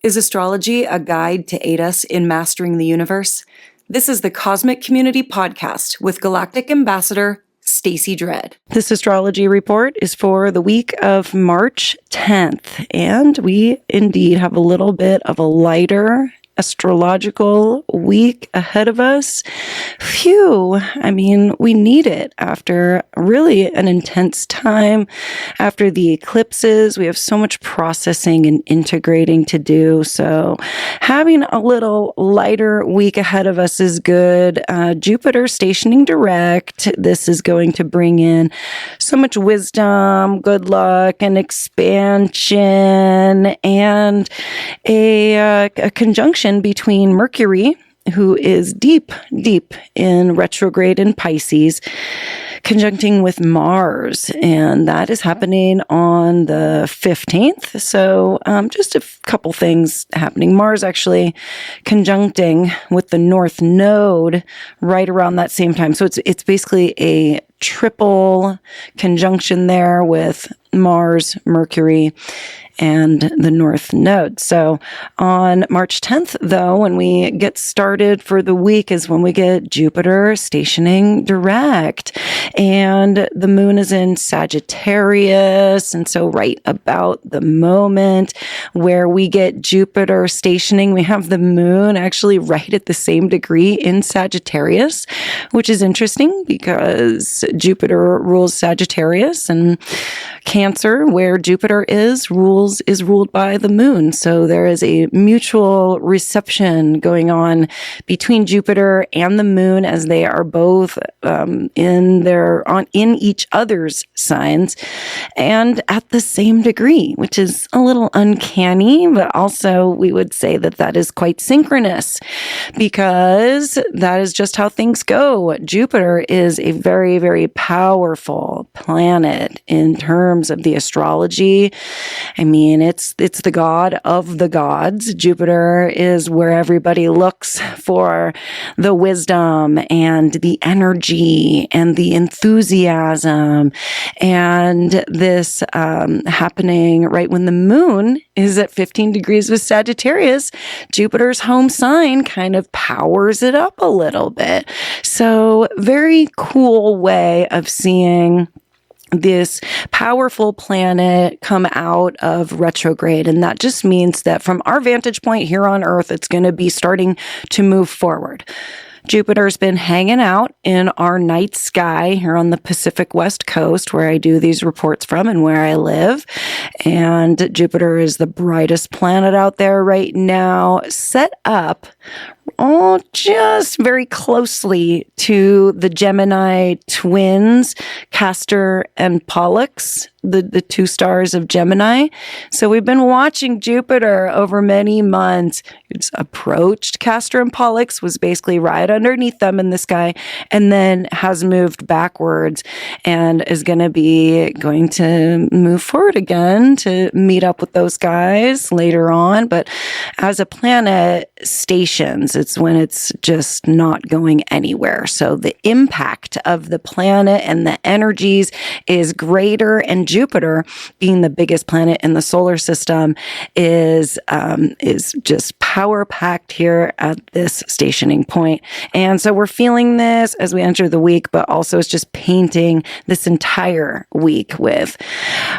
Is astrology a guide to aid us in mastering the universe? This is the Cosmic Community Podcast with Galactic Ambassador Stacey Dredd. This astrology report is for the week of March 10th, and we indeed have a little bit of a lighter astrological week ahead of us. Phew, I mean, we need it after really an intense time after the eclipses. We have so much processing and integrating to do. So having a little lighter week ahead of us is good. Jupiter stationing direct. This is going to bring in so much wisdom, good luck, and expansion, and a conjunction between Mercury, who is deep in retrograde in Pisces, conjuncting with Mars, and that is happening on the 15th. So just a couple things happening. Mars actually conjuncting with the North Node right around that same time. So it's basically a triple conjunction there with Mars, Mercury, and the North Node. So on March 10th, though, when we get started for the week is when we get Jupiter stationing direct, and the moon is in Sagittarius. And so right about the moment where we get Jupiter stationing, we have the moon actually right at the same degree in Sagittarius, which is interesting because Jupiter rules Sagittarius, and Cancer, where Jupiter is ruled by the moon. So there is a mutual reception going on between Jupiter and the moon as they are both in each other's signs and at the same degree, which is a little uncanny, but also we would say that is quite synchronous because that is just how things go. Jupiter is a very, very powerful planet in terms of the astrology. I mean, it's the god of the gods. Jupiter is where everybody looks for the wisdom and the energy and the enthusiasm. And this happening right when the moon is at 15 degrees with Sagittarius, Jupiter's home sign kind of powers it up a little bit. So very cool way of seeing this powerful planet come out of retrograde. And that just means that from our vantage point here on Earth, it's going to be starting to move forward. Jupiter's been hanging out in our night sky here on the Pacific West Coast, where I do these reports from and where I live. And Jupiter is the brightest planet out there right now, set up just very closely to the Gemini twins, Castor and Pollux, the two stars of Gemini. So we've been watching Jupiter over many months. It's approached Castor and Pollux, was basically right underneath them in the sky, and then has moved backwards and is going to move forward again to meet up with those guys later on. But as a planet stations, it's when it's just not going anywhere. So the impact of the planet and the energies is greater, and Jupiter, being the biggest planet in the solar system, is just power-packed here at this stationing point. And so we're feeling this as we enter the week, but also it's just painting this entire week with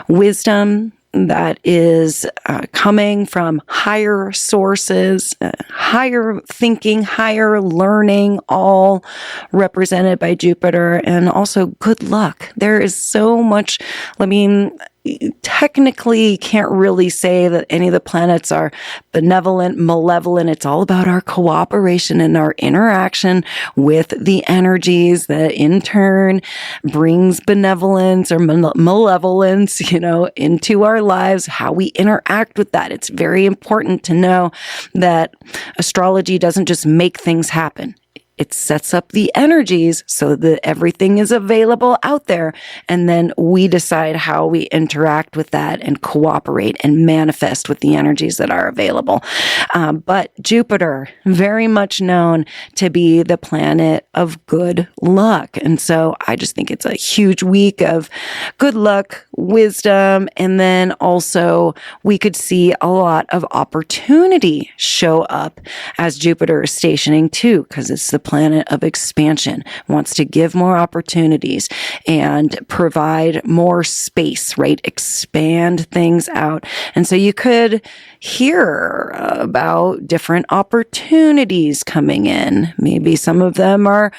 wisdom that is coming from higher sources, higher thinking, higher learning, all represented by Jupiter, and also good luck. There is so much, technically can't really say that any of the planets are benevolent, malevolent. It's all about our cooperation and our interaction with the energies that in turn brings benevolence or malevolence, into our lives, how we interact with that. It's very important to know that astrology doesn't just make things happen. it sets up the energies so that everything is available out there. And then we decide how we interact with that and cooperate and manifest with the energies that are available. But Jupiter, very much known to be the planet of good luck. And so I just think it's a huge week of good luck, wisdom, and then also we could see a lot of opportunity show up as Jupiter is stationing too, because it's the planet of expansion, wants to give more opportunities and provide more space, right? Expand things out. And so you could hear about different opportunities coming in. Maybe some of them are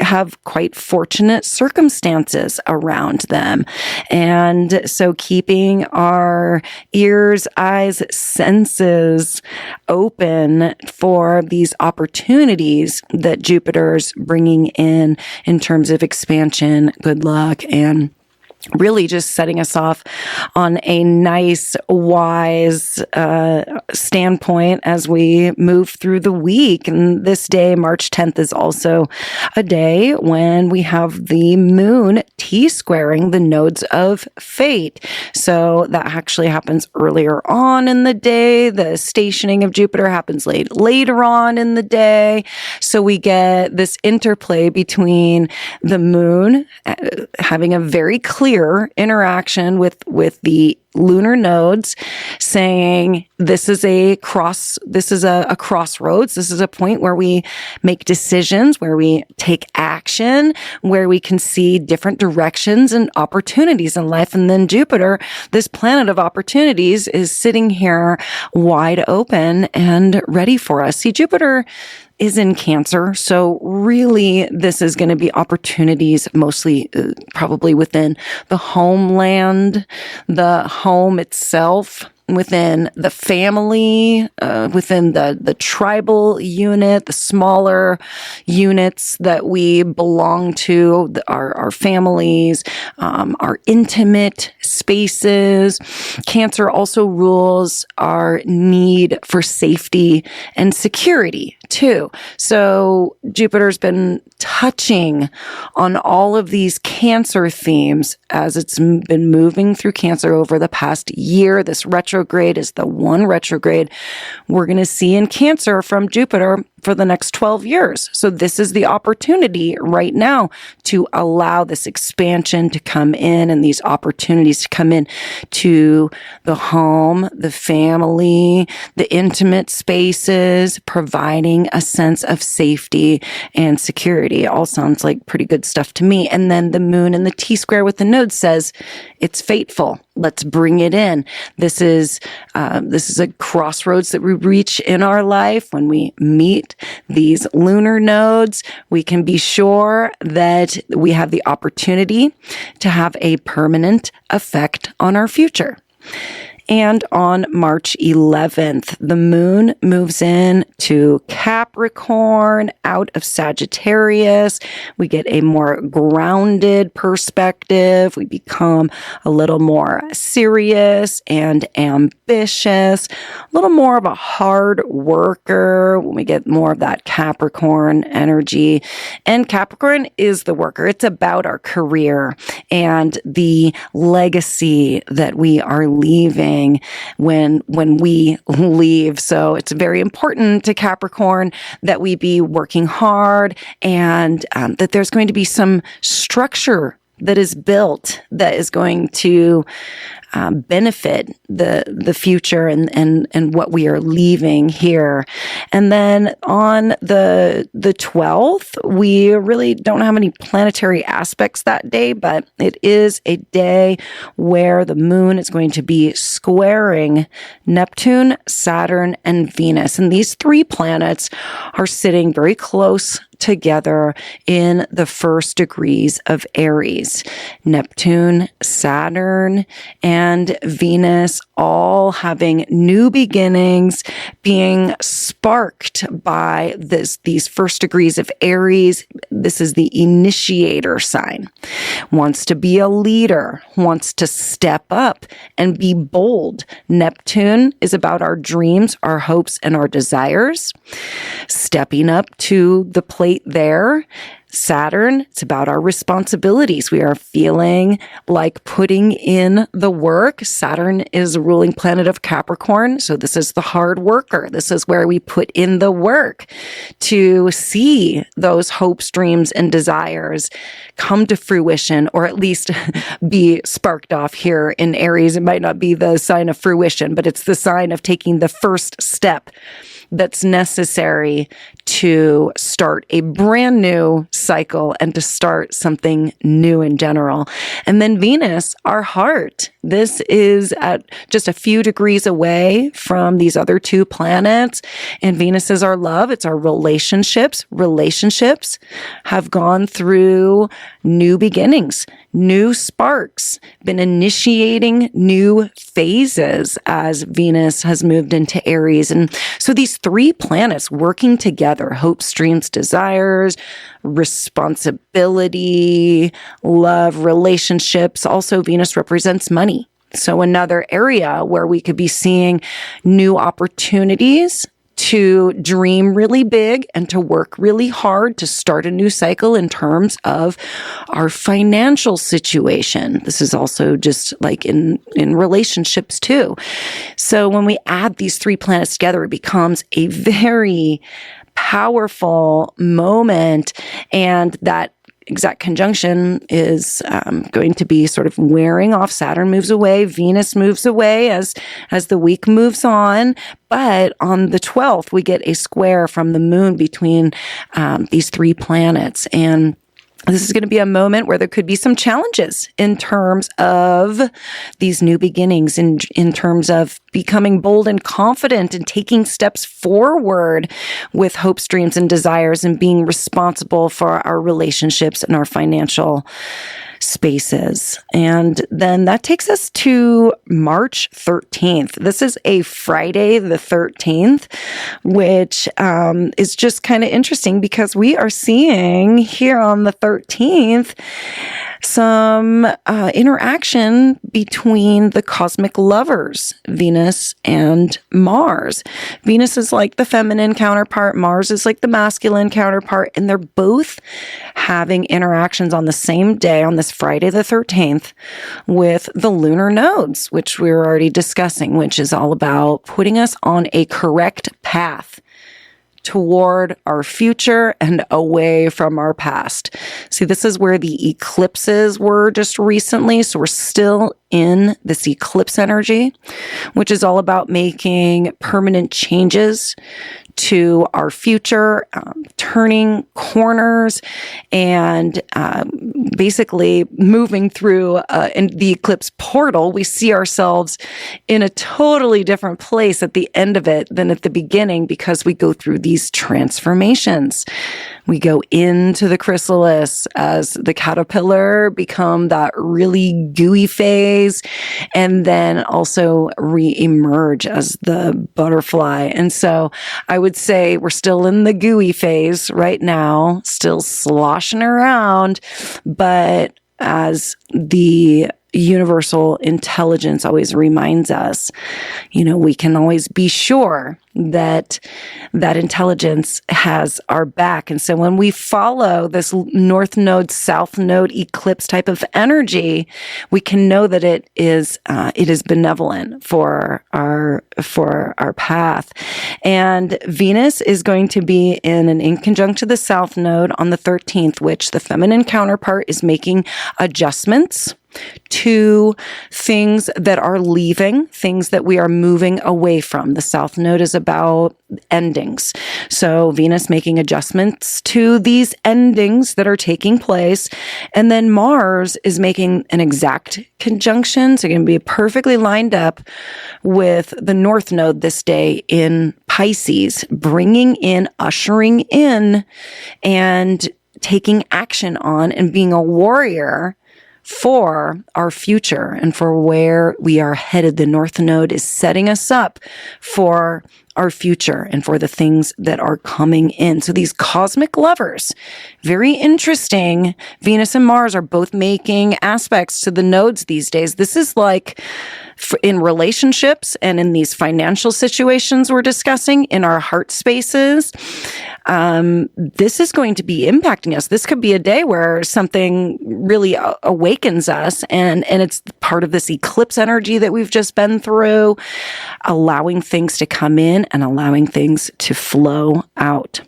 have quite fortunate circumstances around them. And so keeping our ears, eyes, senses open for these opportunities that Jupiter's bringing in terms of expansion, good luck, and really just setting us off on a nice, wise standpoint as we move through the week. And this day, March 10th, is also a day when we have the moon T-squaring the nodes of fate. So that actually happens earlier on in the day. The stationing of Jupiter happens later on in the day. So we get this interplay between the moon having a very clear interaction with the lunar nodes, saying this is a crossroads. This is a point where we make decisions, where we take action, where we can see different directions and opportunities in life. And then Jupiter, this planet of opportunities, is sitting here wide open and ready for us. See, Jupiter is in Cancer. So really, this is going to be opportunities mostly probably within the homeland, the home itself, within the family, within the tribal unit, the smaller units that we belong to, our families, our intimate spaces. Cancer also rules our need for safety and security too. So Jupiter's been touching on all of these Cancer themes as it's been moving through Cancer over the past year. This retrograde is the one retrograde we're going to see in Cancer from Jupiter for the next 12 years. So this is the opportunity right now to allow this expansion to come in and these opportunities to come in to the home, the family, the intimate spaces, providing a sense of safety and security. It all sounds like pretty good stuff to me. And then the moon and the T-square with the node says it's fateful. Let's bring it in. This is a crossroads that we reach in our life when we meet these lunar nodes. We can be sure that we have the opportunity to have a permanent effect on our future. And on March 11th, the moon moves in to Capricorn out of Sagittarius. We get a more grounded perspective. We become a little more serious and ambitious, a little more of a hard worker when we get more of that Capricorn energy. And Capricorn is the worker. It's about our career and the legacy that we are leaving when we leave. So it's very important to Capricorn that we be working hard and that there's going to be some structure that is built that is going to benefit the future and what we are leaving here. And then on the 12th, we really don't have any planetary aspects that day, but it is a day where the moon is going to be squaring Neptune, Saturn, and Venus. And these three planets are sitting very close together in the first degrees of Aries. Neptune, Saturn, and and Venus all having new beginnings, being sparked by these first degrees of Aries. This is the initiator sign. Wants to be a leader, wants to step up and be bold. Neptune is about our dreams, our hopes, and our desires. Stepping up to the plate there. Saturn, it's about our responsibilities. We are feeling like putting in the work. Saturn is a ruling planet of Capricorn, so this is the hard worker. This is where we put in the work to see those hopes, dreams, and desires come to fruition, or at least be sparked off here in Aries. It might not be the sign of fruition, but it's the sign of taking the first step that's necessary to start a brand new cycle and to start something new in general. And then Venus, our heart. This is at just a few degrees away from these other two planets. And Venus is our love. It's our relationships. Relationships have gone through new beginnings, new sparks, been initiating new phases as Venus has moved into Aries. And so these three planets working together, hopes, dreams, desires, responsibility, love, relationships. Also, Venus represents money. So another area where we could be seeing new opportunities to dream really big and to work really hard to start a new cycle in terms of our financial situation. This is also just like in relationships too. So when we add these three planets together, it becomes a very powerful moment, and that exact conjunction is going to be sort of wearing off. Saturn moves away, Venus moves away as the week moves on. But on the 12th, we get a square from the moon between these three planets. And this is going to be a moment where there could be some challenges in terms of these new beginnings, in terms of becoming bold and confident and taking steps forward with hopes, dreams, and desires, and being responsible for our relationships and our financial spaces. And then that takes us to March 13th. This is a Friday the 13th, which is just kind of interesting because we are seeing here on the 13th some interaction between the cosmic lovers, Venus and Mars. Venus is like the feminine counterpart, Mars is like the masculine counterpart, and they're both having interactions on the same day, on this Friday the 13th, with the lunar nodes, which we were already discussing, which is all about putting us on a correct path toward our future and away from our past. See, this is where the eclipses were just recently. So we're still in this eclipse energy, which is all about making permanent changes to our future, turning corners, and basically moving through in the eclipse portal. We see ourselves in a totally different place at the end of it than at the beginning, because we go through these transformations. We go into the chrysalis as the caterpillar, become that really gooey phase, and then also re-emerge as the butterfly. And so I would say we're still in the gooey phase right now, still sloshing around, but as the universal intelligence always reminds us, we can always be sure that intelligence has our back. And so when we follow this north node, south node eclipse type of energy, we can know that it is benevolent for our path. And Venus is going to be in conjunct to the south node on the 13th, which the feminine counterpart is making adjustments to things that are leaving, things that we are moving away from. The south node is about endings. So Venus making adjustments to these endings that are taking place. And then Mars is making an exact conjunction. So going to be perfectly lined up with the north node this day in Pisces, bringing in, ushering in, and taking action on and being a warrior for our future and for where we are headed. The North Node is setting us up for our future and for the things that are coming in. So these cosmic lovers, very interesting. Venus and Mars are both making aspects to the nodes these days. This is like in relationships and in these financial situations we're discussing in our heart spaces. This is going to be impacting us. This could be a day where something really awakens us, and it's part of this eclipse energy that we've just been through, allowing things to come in and allowing things to flow out.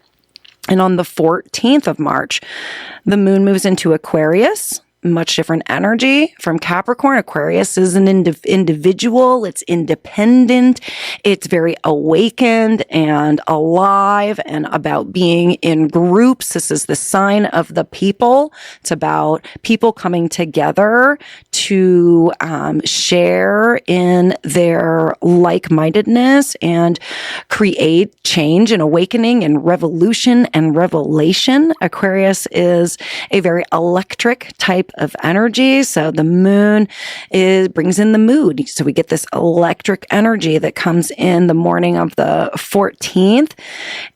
And on the 14th of March, the moon moves into Aquarius. Much different energy from Capricorn. Aquarius is an individual. It's independent. It's very awakened and alive and about being in groups. This is the sign of the people. It's about people coming together to share in their like-mindedness and create change and awakening and revolution and revelation. Aquarius is a very electric type of energy. So the moon brings in the mood. So we get this electric energy that comes in the morning of the 14th.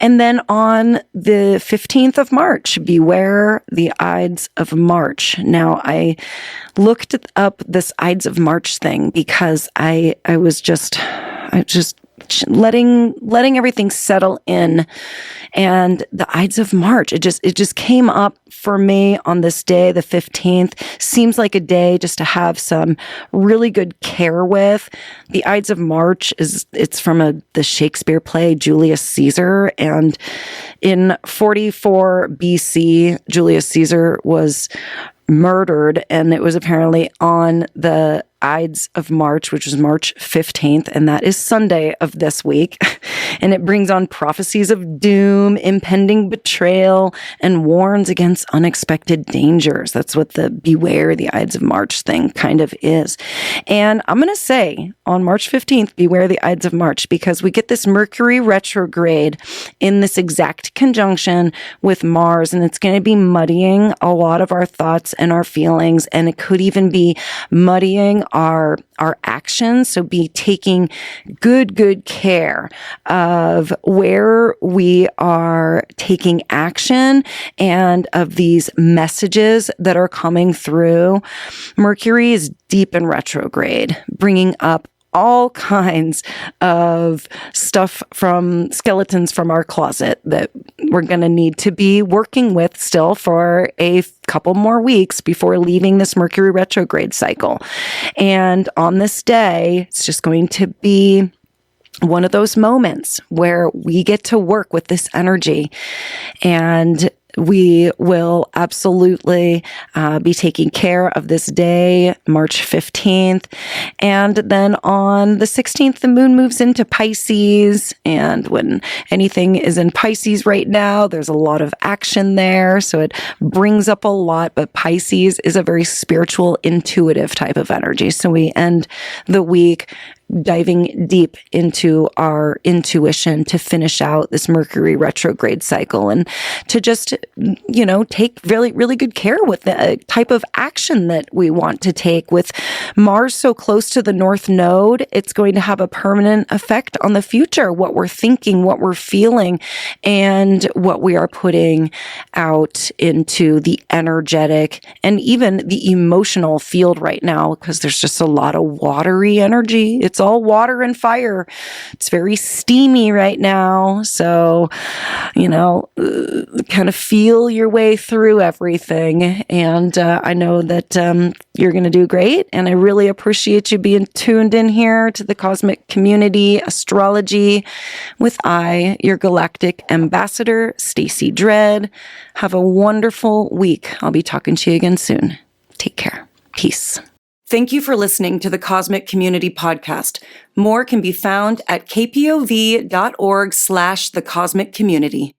And then on the 15th of March, beware the Ides of March. Now, I looked up this Ides of March thing because I was just letting everything settle in. And the Ides of March, it just came up for me on this day, the 15th. Seems like a day just to have some really good care with. The Ides of March it's from the Shakespeare play Julius Caesar. And in 44 BC, Julius Caesar was murdered, and it was apparently on the Ides of March, which was March 15th, and that is Sunday of this week. And it brings on prophecies of doom, impending betrayal, and warns against unexpected dangers. That's what the beware the Ides of March thing kind of is. And I'm going to say on March 15th, beware the Ides of March, because we get this Mercury retrograde in this exact conjunction with Mars, and it's going to be muddying a lot of our thoughts and our feelings, and it could even be muddying our actions. So be taking good care of where we are taking action and of these messages that are coming through. Mercury is deep in retrograde, bringing up all kinds of stuff from skeletons from our closet that we're going to need to be working with still for a couple more weeks before leaving this Mercury retrograde cycle. And on this day, it's just going to be one of those moments where we get to work with this energy, and we will absolutely be taking care of this day, March 15th. And then on the 16th, the moon moves into Pisces. And when anything is in Pisces right now, there's a lot of action there. So it brings up a lot. But Pisces is a very spiritual, intuitive type of energy. So we end the week diving deep into our intuition to finish out this Mercury retrograde cycle, and to just, take really, really good care with the type of action that we want to take. With Mars so close to the North Node, it's going to have a permanent effect on the future, what we're thinking, what we're feeling, and what we are putting out into the energetic and even the emotional field right now, because there's just a lot of watery energy. It's all water and fire. It's very steamy right now. So, kind of feel your way through everything. And I know that you're going to do great. And I really appreciate you being tuned in here to the Cosmic Community Astrology with your galactic ambassador, Stacey Dredd. Have a wonderful week. I'll be talking to you again soon. Take care. Peace. Thank you for listening to the Cosmic Community Podcast. More can be found at kpov.org/thecosmiccommunity.